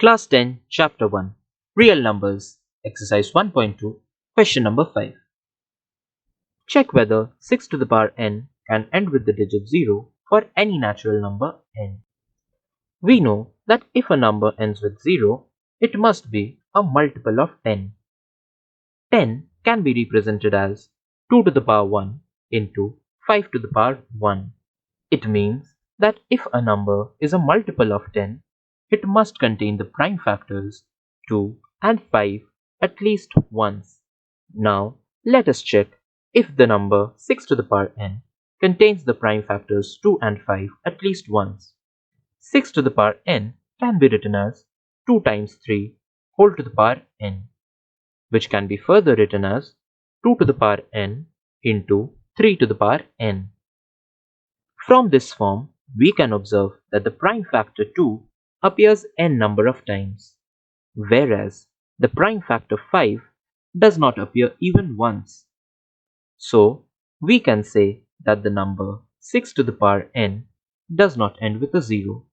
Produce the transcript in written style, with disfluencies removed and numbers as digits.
Class 10, Chapter 1, Real Numbers, Exercise 1.2, Question number 5. Check whether 6 to the power n can end with the digit 0 for any natural number n. We know that if a number ends with 0, it must be a multiple of 10. 10 can be represented as 2 to the power 1 into 5 to the power 1. It means that if a number is a multiple of 10, it must contain the prime factors 2 and 5 at least once. Now, let us check if the number 6 to the power n contains the prime factors 2 and 5 at least once. 6 to the power n can be written as 2 times 3 whole to the power n, which can be further written as 2 to the power n into 3 to the power n. From this form, we can observe that the prime factor 2 appears n number of times, whereas the prime factor 5 does not appear even once. So, we can say that the number 6 to the power n does not end with a 0.